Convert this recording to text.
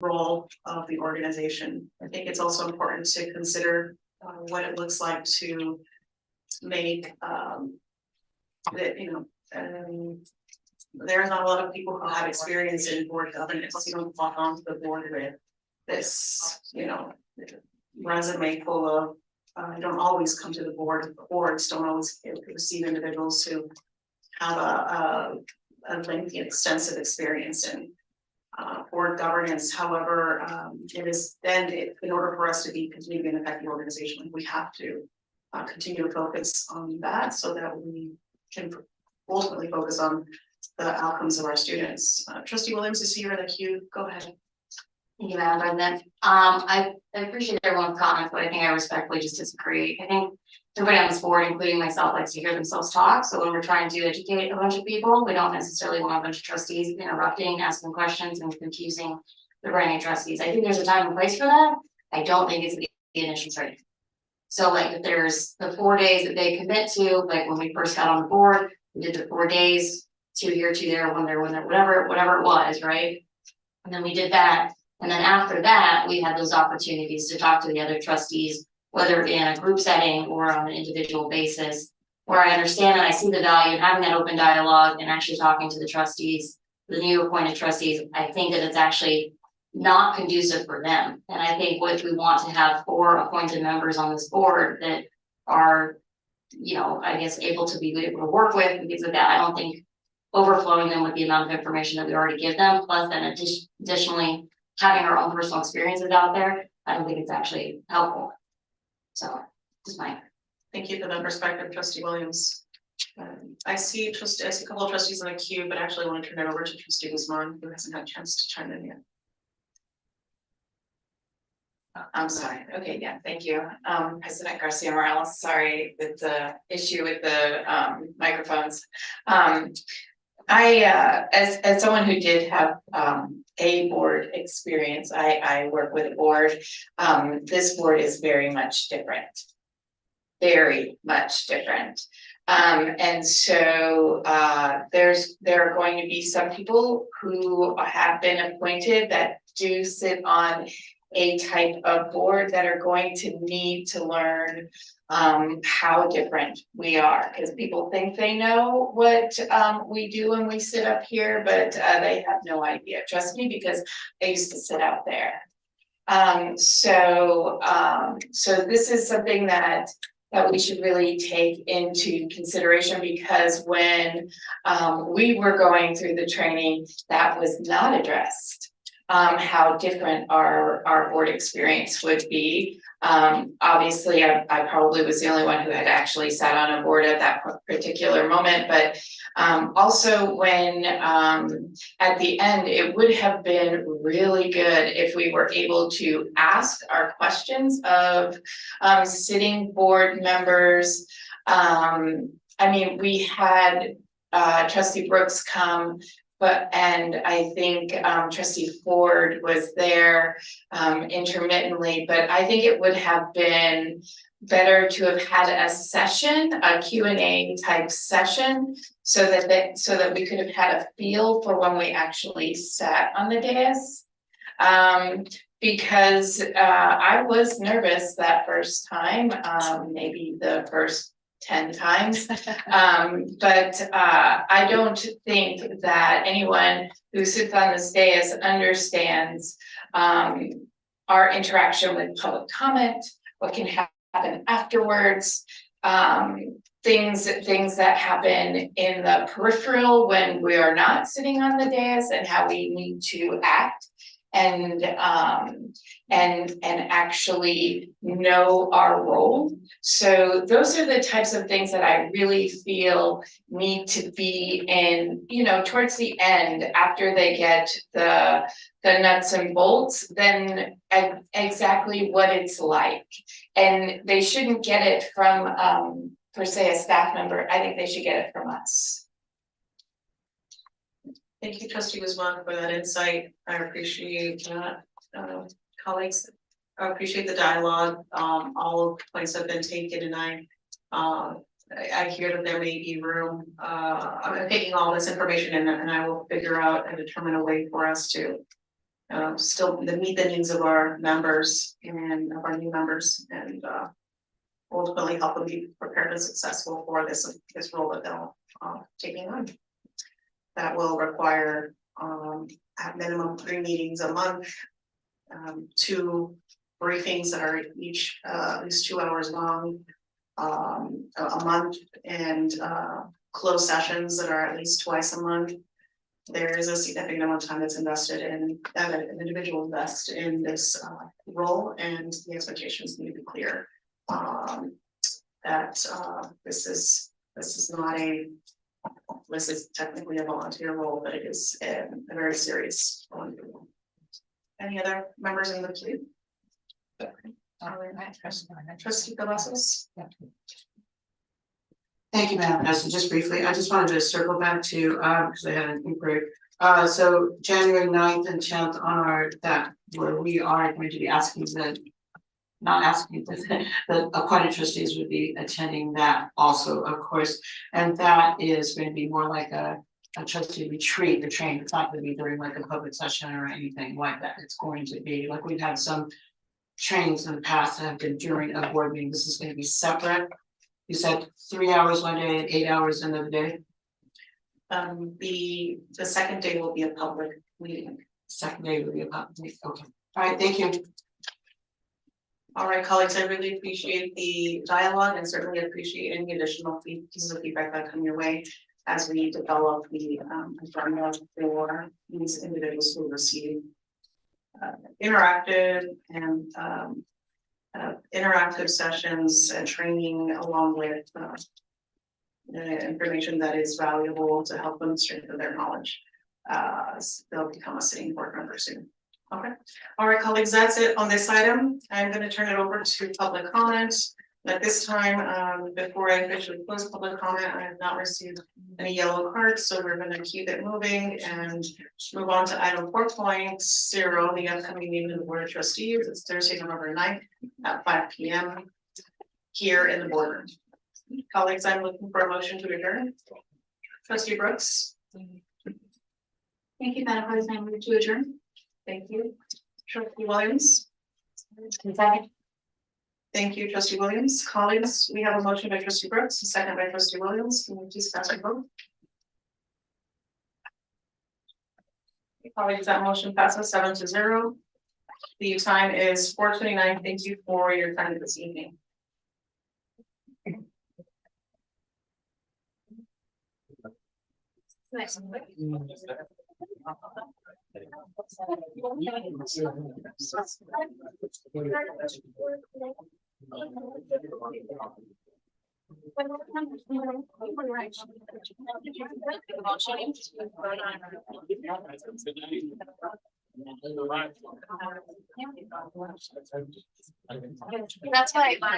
role of the organization. I think it's also important to consider what it looks like to make there's not a lot of people who have experience in board governance. You don't walk onto the board with this, resume full of. You don't always come to the board. Boards don't always receive individuals who have a lengthy and extensive experience in board governance. However, in order for us to continue to be an effective organization, we have to continue to focus on that so that we can ultimately focus on the outcomes of our students. Trustee Williams is here in the queue. Go ahead. Thank you, Madam President. I appreciate everyone's comments, but I think I respectfully just disagree. I think everybody on this board, including myself, likes to hear themselves talk. So when we're trying to educate a bunch of people, we don't necessarily want a bunch of trustees interrupting, asking questions, and confusing the brand new trustees. I think there's a time and place for that. I don't think it's the initial training. So like if there's the 4 days that they commit to, like when we first got on the board, we did the 4 days, 2 here, 2 there, 1 there, 1 there, whatever it was, right? And then we did that. And then after that, we had those opportunities to talk to the other trustees, whether in a group setting or on an individual basis, where I understand and I see the value in having that open dialogue and actually talking to the trustees, the new appointed trustees. I think that it's actually not conducive for them. And I think what we want to have 4 appointed members on this board that are, I guess, able to work with and things like that. I don't think overflowing them with the amount of information that we already give them, plus then additionally having our own personal experiences out there, I don't think it's actually helpful. So just my. Thank you for that perspective, Trustee Williams. I see a couple of trustees in the queue, but actually I want to turn it over to Trustee Guzman, who hasn't had a chance to chime in yet. I'm sorry. Okay, yeah, thank you. President Garcia Morales, sorry with the issue with the microphones. As someone who did have a board experience, I work with a board. This board is very much different. Very much different. And so there are going to be some people who have been appointed that do sit on a type of board that are going to need to learn how different we are, because people think they know what we do when we sit up here, but they have no idea. Trust me, because I used to sit out there. So this is something that we should really take into consideration, because when we were going through the training, that was not addressed. How different our board experience would be. Obviously, I probably was the only one who had actually sat on a board at that particular moment, but also when at the end, it would have been really good if we were able to ask our questions of sitting board members. I mean, we had Trustee Brooks come, and I think Trustee Ford was there intermittently, but I think it would have been better to have had a session, a Q&A type session, so that we could have had a feel for when we actually sat on the dais. Because I was nervous that first time, maybe the first 10 times, but I don't think that anyone who sits on this dais understands our interaction with public comment, what can happen afterwards, things that happen in the peripheral when we are not sitting on the dais, and how we need to act and actually know our role. So those are the types of things that I really feel need to be in, towards the end, after they get the nuts and bolts, then exactly what it's like. And they shouldn't get it from per se a staff member. I think they should get it from us. Thank you, Trustee Guzman, for that insight. I appreciate that, colleagues. I appreciate the dialogue. All of the points have been taken, and I hear that there may be room. I'm taking all this information and I will figure out and determine a way for us to still meet the needs of our members and of our new members and ultimately help them be prepared and successful for this role that they'll taking on. That will require at minimum 3 meetings a month, 2 briefings that are each at least 2 hours long a month, and closed sessions that are at least twice a month. There is a significant amount of time that's invested in that an individual invests in this role, and the expectations need to be clear. That this is technically a volunteer role, but it is a very serious volunteer role. Any other members in the queue? Trustee Galassos? Thank you, Madam President. Just briefly, I just wanted to circle back to, because I had an inquiry. So January 9th and 10th on our, where we are going to be asking the appointed trustees would be attending that also, of course. And that is going to be more like a trustee retreat, the training. It's not going to be during like a public session or anything like that. It's going to be like we've had some trainings in the past that have been during a board meeting. This is going to be separate. You said 3 hours one day and 8 hours another day. The second day will be a public meeting. Second day will be a public meeting. Okay. All right. Thank you. All right, colleagues, I really appreciate the dialogue and certainly appreciate any additional pieces of feedback that come your way as we develop the agenda for these individuals who receive interactive and interactive sessions and training along with information that is valuable to help them strengthen their knowledge. They'll become a sitting board member soon. Okay, all right, colleagues, that's it on this item. I'm going to turn it over to public comment. At this time, before I officially close public comment, I have not received any yellow cards, so we're going to keep it moving and move on to item 4.0, the upcoming meeting of the Board of Trustees. It's Thursday, November 9th at 5 p.m. here in the boardroom. Colleagues, I'm looking for a motion to adjourn. Trustee Brooks. Thank you, Madam President. I move to adjourn. Thank you. Trustee Williams. Second. Thank you, Trustee Williams. Colleagues, we have a motion by Trustee Brooks, a second by Trustee Williams. Can you please cast your vote? Colleagues, that motion passes 7-0. The time is 4:29. Thank you for your time this evening. That's why I